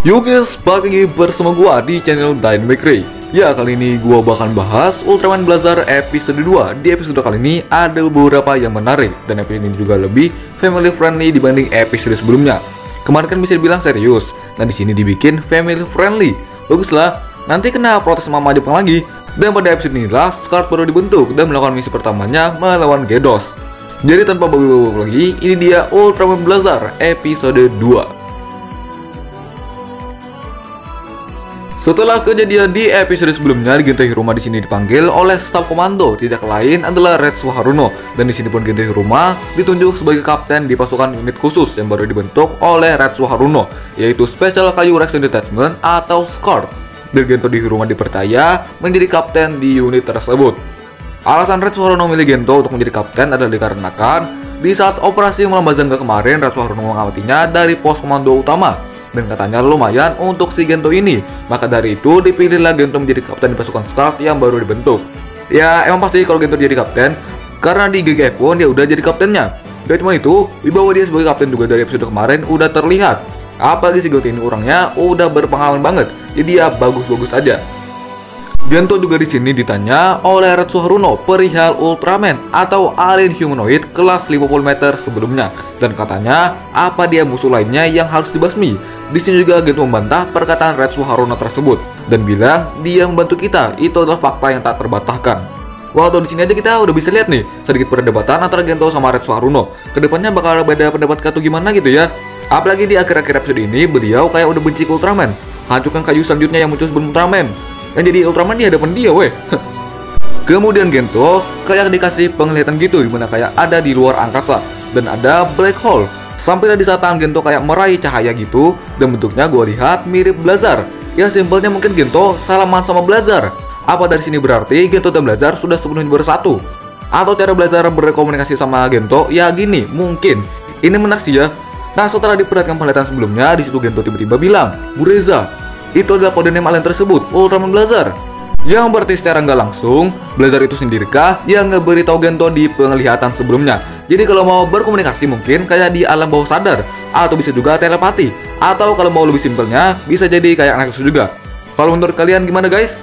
Yo guys, balik lagi bersama gua di channel Dynamic Ray. Ya, kali ini gua bakal bahas Ultraman Blazar episode 2. Di episode kali ini ada beberapa yang menarik, dan episode ini juga lebih family friendly dibanding episode sebelumnya. Kemarin kan bisa dibilang serius, dan di sini dibikin family friendly. Baguslah, nanti kena protes mama Jepang lagi. Dan pada episode inilah Scarlet baru dibentuk dan melakukan misi pertamanya melawan Gedos. Jadi tanpa bawa lagi, ini dia Ultraman Blazar episode 2. Setelah kejadian di episode sebelumnya, Gento Hiruma di sini dipanggil oleh staf komando, tidak lain adalah Retsuo Haruno. Dan di sini pun Gento Hiruma ditunjuk sebagai kapten di pasukan unit khusus yang baru dibentuk oleh Retsuo Haruno, yaitu Special Kaiju Reaction Detachment atau SCART. Dan Gento Hiruma dipercaya menjadi kapten di unit tersebut. Alasan Retsuo Haruno memilih Gento untuk menjadi kapten adalah dikarenakan di saat operasi melawan Bazanga kemarin, Retsuo Haruno mengamatinya dari pos komando utama. Dan katanya lumayan untuk si Gento ini. Maka dari itu dipilihlah Gento menjadi kapten di pasukan SCART yang baru dibentuk. Ya emang pasti kalau Gento jadi kapten, karena di GGF pun dia udah jadi kaptennya. Gak cuma itu, dibawa dia sebagai kapten juga dari episode kemarin udah terlihat. Apalagi si Gento ini orangnya udah berpengalaman banget, jadi ya bagus-bagus aja. Gento juga di sini ditanya oleh Retsuo Haruno perihal Ultraman atau alien humanoid kelas 50 meter sebelumnya, dan katanya apa dia musuh lainnya yang harus dibasmi. Di sini juga Gento membantah perkataan Retsuo Haruno tersebut dan bilang dia membantu kita, itu adalah fakta yang tak terbantahkan. Waduh, di sini aja kita udah bisa lihat nih sedikit perdebatan antara Gento sama Retsuo Haruno. Kedepannya bakal beda pendapat atau gimana gitu ya. Apalagi di akhir-akhir episode ini beliau kayak udah benci ke Ultraman, hancurkan kayu selanjutnya yang muncul sebelum Ultraman. Dan jadi Ultraman di hadapan dia weh. Kemudian Gento kayak dikasih penglihatan gitu, dimana kayak ada di luar angkasa dan ada black hole. Sampailah di saat tangan Gento kayak meraih cahaya gitu, dan bentuknya gue lihat mirip Blazar. Ya simpelnya mungkin Gento salaman sama Blazar. Apa dari sini berarti Gento dan Blazar sudah sepenuhnya bersatu? Atau cara Blazar berkomunikasi sama Gento? Ya gini, mungkin. Ini menarik sih ya. Nah setelah diperhatikan penglihatan sebelumnya, di situ Gento tiba-tiba bilang, Bureza, itu adalah kode name alien tersebut, Ultraman Blazar. Yang berarti secara nggak langsung, Blazar itu sendirikah yang ngeberitahu Gento di penglihatan sebelumnya. Jadi kalau mau berkomunikasi mungkin kayak di alam bawah sadar, atau bisa juga telepati, atau kalau mau lebih simpelnya bisa jadi kayak Nexus juga. Kalau menurut kalian gimana guys?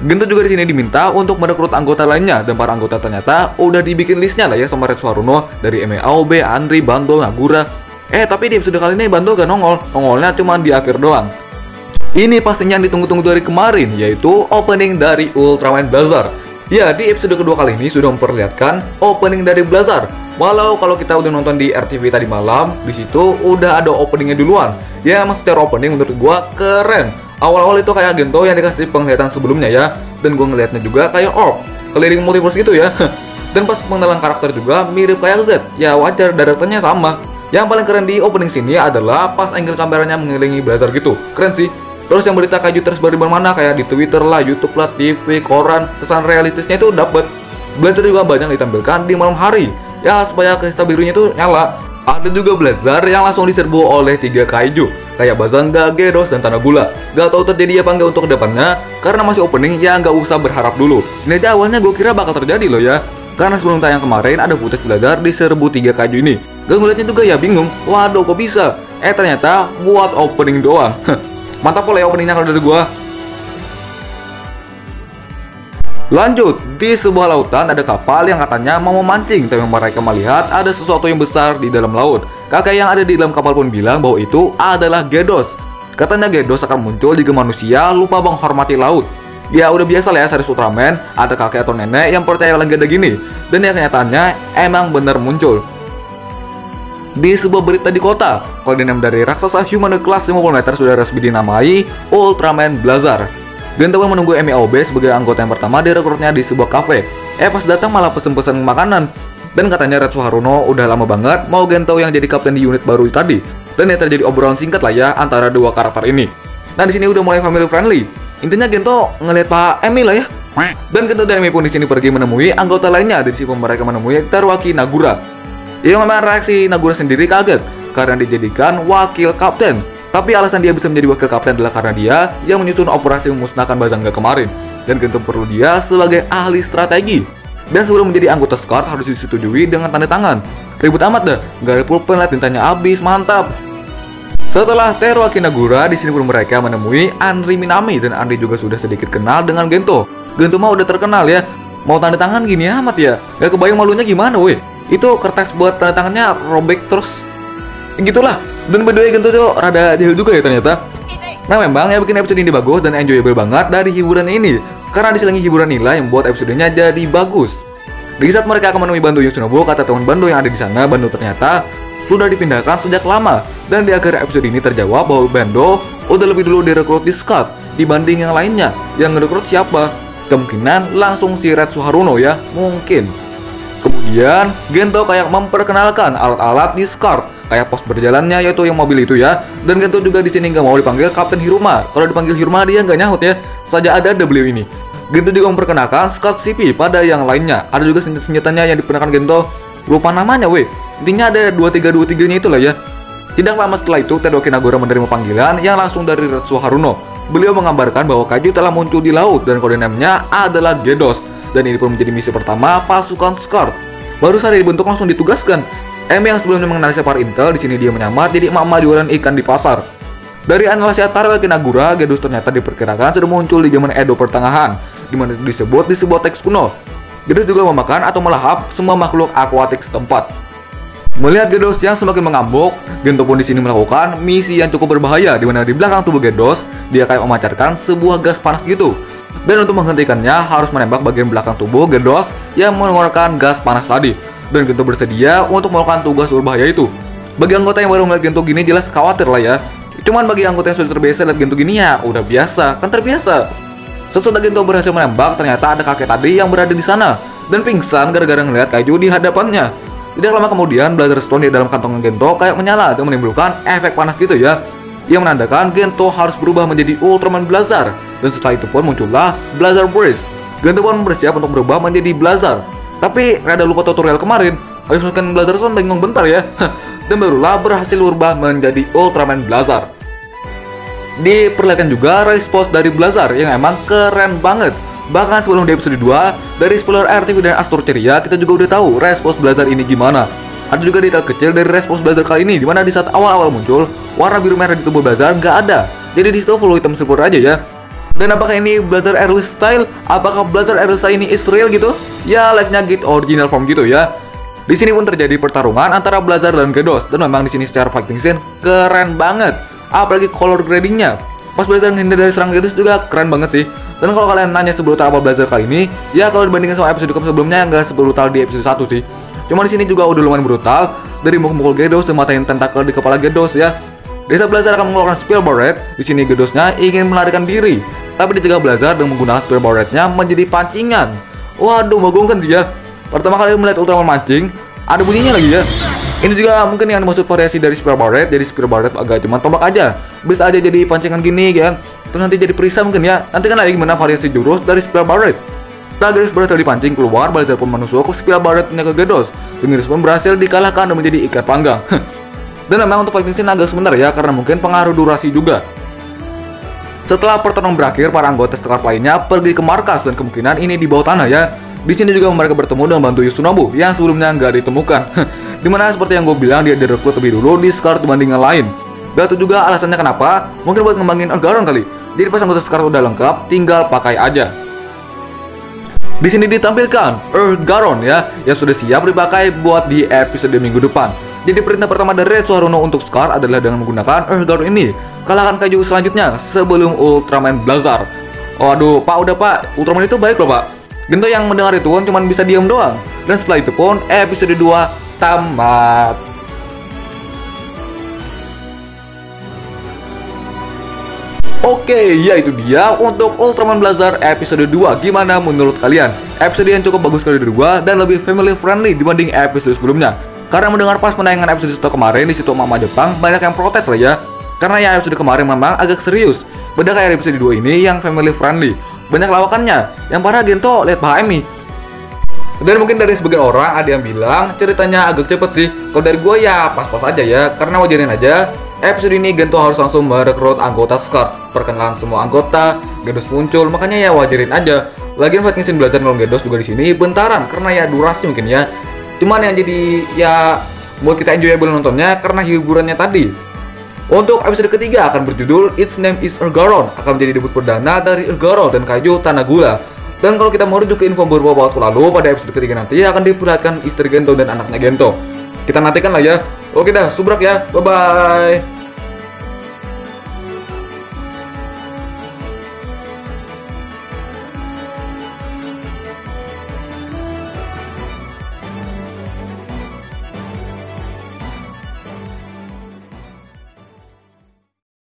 Gento juga di sini diminta untuk merekrut anggota lainnya, dan para anggota ternyata udah dibikin listnya lah ya sama Retsuo Haruno, dari MAOB, Andri, Bando, Nagura. Tapi di episode kali ini Bando gak nongolnya cuma di akhir doang. Ini pastinya yang ditunggu-tunggu dari kemarin, yaitu opening dari Ultraman Blazar. Ya, di episode kedua kali ini sudah memperlihatkan opening dari Blazar. Walau kalau kita udah nonton di RTV tadi malam, di situ udah ada openingnya duluan. Ya, emang secara opening menurut gua keren. Awal-awal itu kayak Gento yang dikasih penglihatan sebelumnya ya, dan gua ngeliatnya juga kayak orb, keliling multiverse gitu ya. Dan pas pengenalan karakter juga mirip kayak Z. Ya wajar, directornya sama. Yang paling keren di opening sini adalah pas angle kameranya mengelilingi Blazar gitu. Keren sih. Terus yang berita kayu tersebar di mana-mana kayak di Twitter lah, YouTube lah, TV, koran, kesan realistisnya itu dapet. Blazar juga banyak ditampilkan di malam hari, ya supaya kristal birunya itu nyala. Ada juga Blazar yang langsung diserbu oleh 3 kaiju kayak Bazanga, Gedos, dan Tanagula. Gak tau terjadi apa enggak untuk kedepannya, karena masih opening ya nggak usah berharap dulu. Ini aja awalnya gue kira bakal terjadi loh ya, karena sebelum tayang kemarin ada footage Blazar diserbu 3 kaiju ini. Gue ngeliatnya juga ya bingung, waduh kok bisa? Ternyata buat opening doang. Mantap pula ya openingnya kalau dari gua. Lanjut, di sebuah lautan ada kapal yang katanya mau memancing, tapi mereka melihat ada sesuatu yang besar di dalam laut. Kakek yang ada di dalam kapal pun bilang bahwa itu adalah Gedos. Katanya Gedos akan muncul jika manusia lupa menghormati laut. Ya udah biasa lah ya series Ultraman, ada kakek atau nenek yang percaya legenda gini. Dan yang kenyataannya emang bener muncul. Di sebuah berita di kota, kode name dari raksasa humanoid kelas 50 meter sudah resmi dinamai Ultraman Blazar. Gento pun menunggu MAOB sebagai anggota yang pertama direkrutnya di sebuah kafe. Pas datang malah pesen-pesen makanan. Dan katanya Retsuo Haruno udah lama banget mau Gento yang jadi kapten di unit baru tadi. Dan ya terjadi obrolan singkat lah ya antara dua karakter ini. Nah di sini udah mulai family friendly. Intinya Gento ngeliat Pak Emi lah ya. Dan Gento dan Emi pun di sini pergi menemui anggota lainnya. Di sini mereka menemui Teruaki Nagura. Ya memang reaksi Nagura sendiri kaget karena dijadikan wakil kapten. Tapi alasan dia bisa menjadi wakil kapten adalah karena dia yang menyusun operasi memusnahkan Bazanga kemarin. Dan Gento perlu dia sebagai ahli strategi. Dan sebelum menjadi anggota SCART harus disetujui dengan tanda tangan. Ribut amat dah, gak ada pulpen lah, tintanya habis, mantap. Setelah Teru Akinagura, di sini pun mereka menemui Anri Minami, dan Anri juga sudah sedikit kenal dengan Gento. Gento mah udah terkenal ya, mau tanda tangan gini amat ya, gak kebayang malunya gimana weh. Itu kertas buat tanda tangannya robek terus gitulah. Dan by the way, Gento tuh rada jahil juga ya ternyata. Nah memang yang bikin episode ini bagus dan enjoyable banget dari hiburan ini, karena diselingi hiburan inilah yang membuat episodenya jadi bagus. Di saat mereka akan menemui Bando Yoshinobu, kata teman Bando yang ada di sana, Bando ternyata sudah dipindahkan sejak lama. Dan di akhir episode ini terjawab bahwa Bando udah lebih dulu direkrut di Scud dibanding yang lainnya. Yang ngerekrut siapa? Kemungkinan langsung si Retsu Haruno ya, mungkin. Kemudian Gento kayak memperkenalkan alat-alat di Scud, kayak pos berjalannya yaitu yang mobil itu ya. Dan Gento juga di sini nggak mau dipanggil Kapten Hiruma. Kalau dipanggil Hiruma dia nggak nyahut ya, saja ada W ini. Gento juga memperkenalkan Scud CP pada yang lainnya. Ada juga senjatanya yang digunakan Gento, lupa namanya weh. Intinya ada 2323-nya itulah ya. Tidak lama setelah itu, Teru Akinagura menerima panggilan yang langsung dari Retsu Haruno. Beliau mengabarkan bahwa kaiju telah muncul di laut dan kode namanya adalah Gedos. Dan ini pun menjadi misi pertama pasukan Scud. Baru saja dibentuk langsung ditugaskan. M yang sebelumnya menganalisa para intel, di sini dia menyamar jadi emak-emak jualan ikan di pasar. Dari analisis Teru Akinagura, Gedos ternyata diperkirakan sudah muncul di zaman Edo pertengahan, di mana itu disebut di sebuah teks kuno. Gedos juga memakan atau melahap semua makhluk akuatik setempat. Melihat Gedos yang semakin mengamuk, Gento pun di sini melakukan misi yang cukup berbahaya, di mana di belakang tubuh Gedos dia kayak memancarkan sebuah gas panas gitu. Dan untuk menghentikannya harus menembak bagian belakang tubuh Gedos yang mengeluarkan gas panas tadi. Dan Gento bersedia untuk melakukan tugas berbahaya itu. Bagi anggota yang baru melihat Gento gini jelas khawatir lah ya. Cuman bagi anggota yang sudah terbiasa lihat Gento gini ya udah biasa, kan terbiasa. Sesudah Gento berhasil menembak, ternyata ada kakek tadi yang berada di sana dan pingsan gara-gara ngelihat kaiju di hadapannya. Tidak lama kemudian, Blazer Stone di dalam kantong Gento kayak menyala dan menimbulkan efek panas gitu ya, yang menandakan Gento harus berubah menjadi Ultraman Blazar. Dan setelah itu pun muncullah Blazar Burst. Gento pun bersiap untuk berubah menjadi Blazar. Tapi rada lupa tutorial kemarin, habis menekan Blazer Stone bingung bentar ya. Dan barulah berhasil berubah menjadi Ultraman Blazar. Diperlihatkan juga race pose dari Blazar yang emang keren banget. Bahkan sebelum di episode 2, dari spoiler RTV dan Astor Ceria, kita juga udah tahu respons Blazar ini gimana. Ada juga detail kecil dari respons Blazar kali ini, dimana di saat awal-awal muncul, warna biru merah di tubuh Blazar nggak ada. Jadi di situ full hitam silver aja ya. Dan apakah ini Blazar Airless style? Apakah Blazar Airless ini is real gitu? Ya, like-nya Git original form gitu ya. Di sini pun terjadi pertarungan antara Blazar dan Gedos, dan memang di sini secara fighting scene keren banget. Apalagi color gradingnya. Pas Blazar menghindar dari serang Gedos juga keren banget sih. Dan kalau kalian nanya sebrutal apa Blazar kali ini, ya kalau dibandingkan sama episode sebelumnya nggak sebrutal di episode 1 sih. Cuma di sini juga udah lumayan brutal, dari mukul Gedos dan matain tentakel di kepala Gedos ya. Desa Blazar akan mengeluarkan Spill Barret. Di sini Gedosnya ingin melarikan diri, tapi dijaga Blazar dengan menggunakan Spill Barret-nya menjadi pancingan. Waduh, menggugungkan sih ya. Pertama kali melihat Ultraman mancing, ada bunyinya lagi ya. Ini juga mungkin yang dimaksud variasi dari Spill Barret. Jadi Spill Barret agak cuma tombak aja, bisa aja jadi pancingan gini kan. Terus nanti jadi perisai mungkin ya. Nanti kan ada gimana variasi jurus dari Spill Barret. Setelah Gedos berhasil dipancing keluar, Blazar pun menusuk Spill Barret-nya ke Gedos. Dan Gedos pun berhasil dikalahkan dan menjadi ikat panggang. Dan memang untuk fighting scene agak sebentar ya, karena mungkin pengaruh durasi juga. Setelah pertarungan berakhir, para anggota Scud lainnya pergi ke markas dan kemungkinan ini di bawah tanah ya. Di sini juga mereka bertemu dengan Bando Yoshinobu yang sebelumnya nggak ditemukan. Dimana seperti yang gue bilang, dia direkrut lebih dulu di Scud dibanding yang lain. Dan itu juga alasannya kenapa, mungkin buat ngembangin Garon kali. Jadi pas anggota Scud udah lengkap, tinggal pakai aja. Di sini ditampilkan Garon ya, yang sudah siap dipakai buat di episode minggu depan. Jadi perintah pertama dari Retsu Haruno untuk Scud adalah dengan menggunakan Garon ini. Kalahkan kaiju selanjutnya sebelum Ultraman Blazar. Waduh, Pak, udah Pak, Ultraman itu baik loh Pak. Gento yang mendengar itu kan cuma bisa diam doang. Dan setelah itu pun episode 2 tamat. Oke, ya itu dia untuk Ultraman Blazar episode 2. Gimana menurut kalian? Episode yang cukup bagus kali kedua dan lebih family friendly dibanding episode sebelumnya. Karena mendengar pas penayangan episode 1 kemarin di situ Mama Jepang banyak yang protes lah ya. Karena ya episode kemarin memang agak serius. Beda kayak episode 2 ini yang family friendly. Banyak lawakannya, yang parah Gento lihat Pak Emi. Dan mungkin dari sebagian orang ada yang bilang ceritanya agak cepet sih. Kalau dari gue ya pas-pas aja ya, karena wajarin aja. Episode ini Gento harus langsung merekrut anggota Scud, perkenalan semua anggota, Gedos muncul, makanya ya wajarin aja. Lagian fighting scene Blazar nolong Gedos juga di sini bentaran, karena ya durasi mungkin ya. Cuman yang jadi ya buat kita enjoyable nontonnya karena hiburannya tadi. Untuk episode ketiga akan berjudul Its Name is Ergaron, akan menjadi debut perdana dari Ergaron dan Kaiju Tanagula. Dan kalau kita mau rujuk ke info beberapa waktu lalu, pada episode ketiga nanti akan diperlihatkan istri Gento dan anaknya Gento. Kita nantikan lah ya. Oke dah, subrak ya, bye-bye.